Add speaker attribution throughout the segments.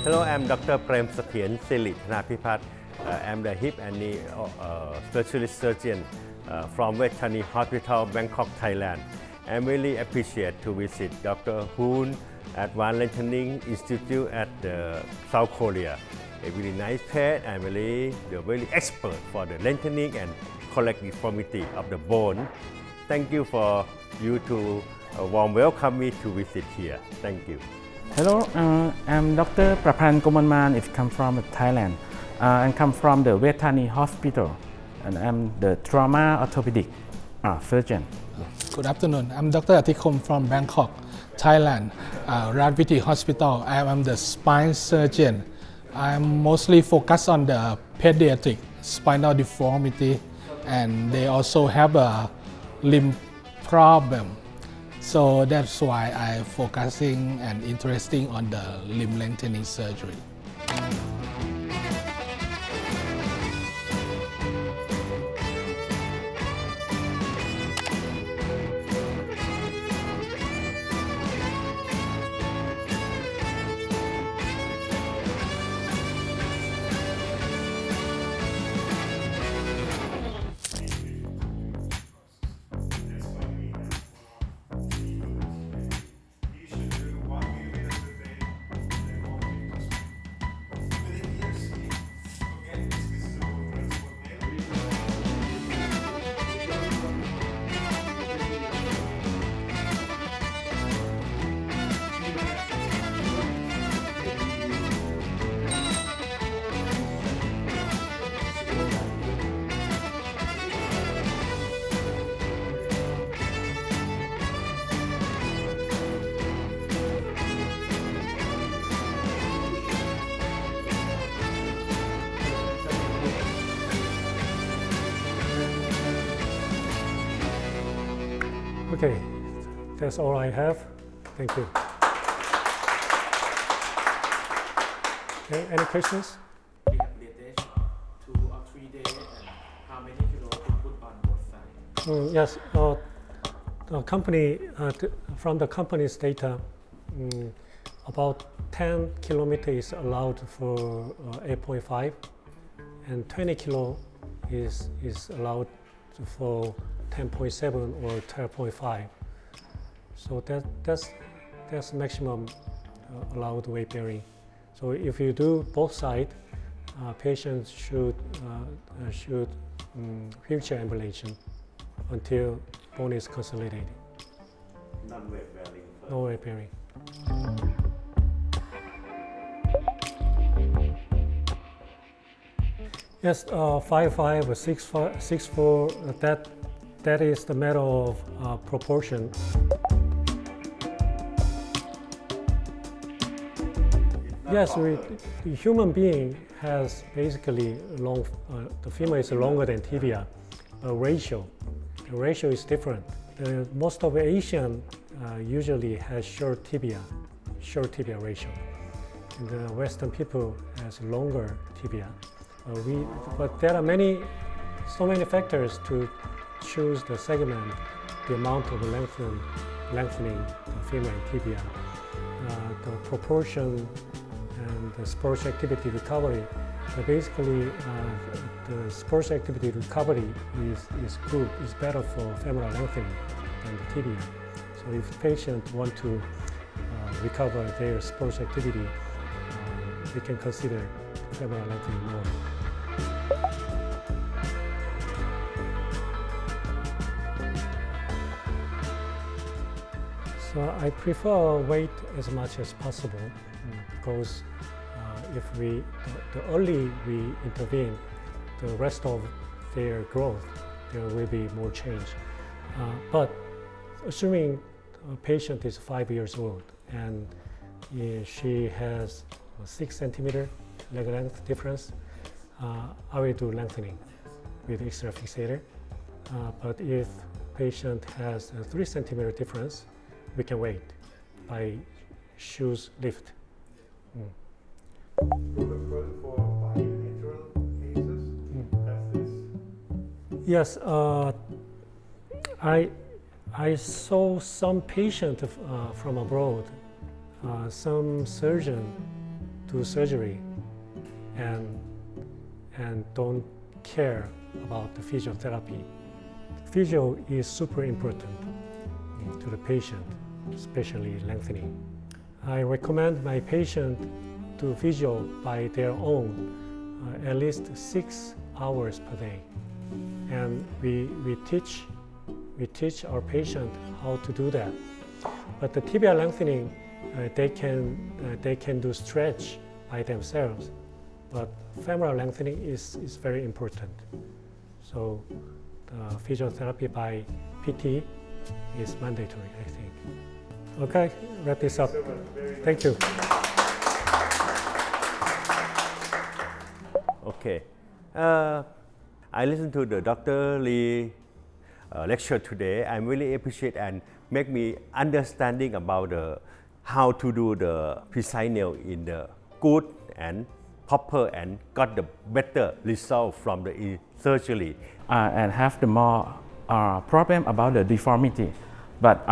Speaker 1: Hello, I'm Dr. Prem Sathian Sili Thanapipat. I'm the hip and knee specialist surgeon from lengthening Hospital, Bangkok, Thailand. I'm really appreciate to visit Dr. Hoon Advanced Lengthening Institute at South Korea. A really nice pet and they're very expert for the lengthening and correct deformity of the bone. Thank you for you to warm welcome me to visit here. Thank you.
Speaker 2: Hello, I'm Dr. Prapan Komanman. I come from Thailand and come from the Vetani Hospital, and I'm the trauma orthopedic surgeon.
Speaker 3: Good afternoon. I'm Dr. Atikom from Bangkok, Thailand, Radviti Hospital. I am the spine surgeon. I'm mostly focused on the pediatric spinal deformity, and they also have a limb problem. So that's why I'm focusing and interesting on the limb lengthening surgery.
Speaker 4: Okay, that's all I have. Thank you. Okay, any questions?
Speaker 2: Rehabilitation 2 or 3 days, and how many kilos to put on both sides?
Speaker 4: Yes, the company from the company's data, about 10 kilometers is allowed for 8.5, and 20 kilo is allowed for 10.7 or 12.5. So that's maximum allowed weight bearing. So if you do both sides, patients should wheelchair ambulation until bone is consolidated.
Speaker 1: Non-weight bearing.
Speaker 4: No weight bearing. Yes, 5'5" or 6'4", that is the matter of proportion. Yes, the human being has basically long, the femur is longer than tibia, but the ratio is different. Most of Asian usually has short tibia ratio. And the Western people has longer tibia. But there are so many factors to choose the segment, the amount of lengthening the femur and tibia, the proportion, and the sports activity recovery. But basically, the sports activity recovery is good, is better for femoral lengthening than the tibia. So if patients want to recover their sports activity, they can consider femoral lengthening more. So I prefer weight as much as possible because if the early we intervene, the rest of their growth, there will be more change. But assuming a patient is 5 years old and she has 6 centimeter leg length difference, I will do lengthening with extra fixator. But if patient has a 3 centimeter difference, we can wait by shoes lift.
Speaker 5: For bilateral cases,
Speaker 4: Yes, I saw some patient from abroad. Some surgeon do surgery and don't care about the physiotherapy. Physio is super important to the patient, especially lengthening. I recommend my patient to physio by their own at least 6 hours per day. And we teach our patient how to do that. But the tibia lengthening, they can do stretch by themselves. But femoral lengthening is very important. So the physiotherapy by PT is mandatory, I think. Okay, wrap this up. Thank you.
Speaker 1: Okay. I listened to the Dr. Lee lecture today. I really appreciate and make me understanding about how to do the precise nail in the good and proper and got the better result from the surgery.
Speaker 2: And have the more problem about the deformity. But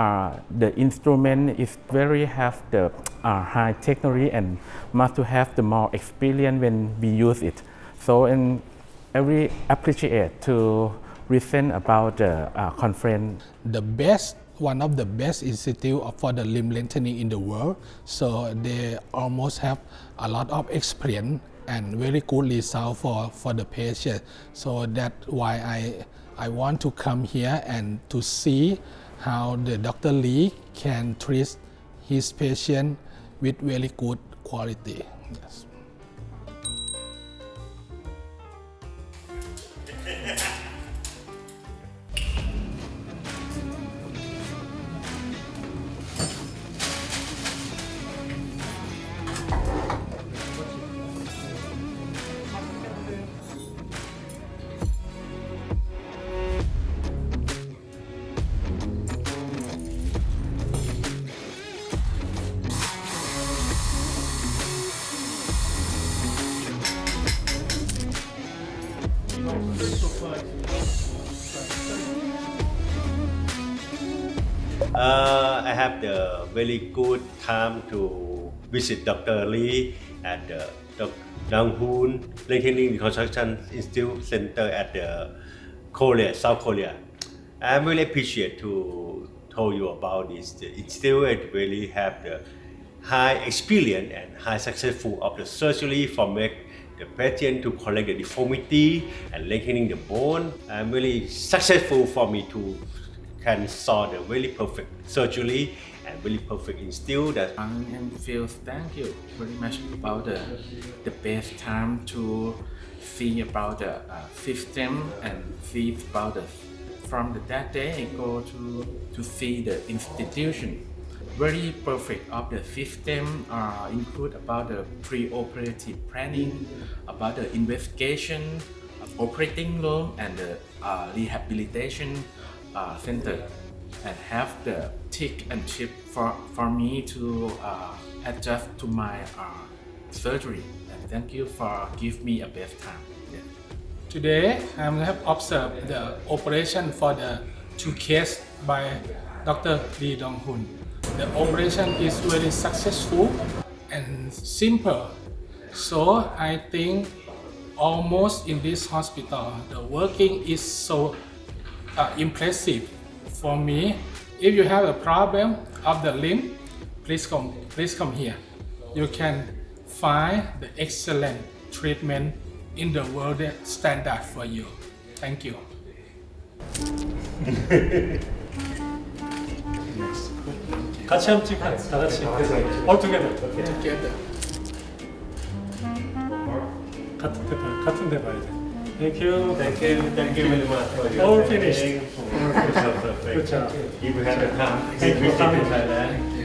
Speaker 2: the instrument is very have the high technology and must to have the more experience when we use it. So and I really appreciate to listen about the conference.
Speaker 3: One of the best institute for the limb lengthening in the world. So they almost have a lot of experience and very good result for the patient. So that's why I want to come here and to see how the Dr. Lee can treat his patient with very good quality. Yes.
Speaker 1: I have the very good time to visit Dr. Lee at the Donghoon Lengthening Reconstruction Institute Center at the Korea, South Korea. I really appreciate to tell you about this. The institute really have the high experience and high successful of the surgery for make the patient to correct the deformity and lengthening the bone. I'm really successful for me to can solve the very perfect surgery and really perfect institute. That
Speaker 2: And feel thank you very much about the best time to see about the system and see about the from that day I go to see the institution. Very perfect of the system include about the pre-operative planning, about the investigation, operating room and the rehabilitation center, and have the tick and chip for me to adjust to my surgery. And thank you for give me a best time. Yeah.
Speaker 3: Today I have observed the operation for the 2 cases by Dr. Lee Dong-hoon. The operation is very successful and simple. So I think almost in this hospital, the working is so impressive for me. If you have a problem of the limb, please come here. You can find the excellent treatment in the world standard for you. Thank you.
Speaker 4: 같이 한번 찍어요. 다 같이. All together.
Speaker 3: Together.
Speaker 4: 같은 데 봐야 돼. Thank you.
Speaker 1: Thank you very much for your
Speaker 4: All finished.
Speaker 1: Good job.
Speaker 4: Good job.
Speaker 1: If you have the time,
Speaker 4: Thank you for coming.
Speaker 1: Thailand.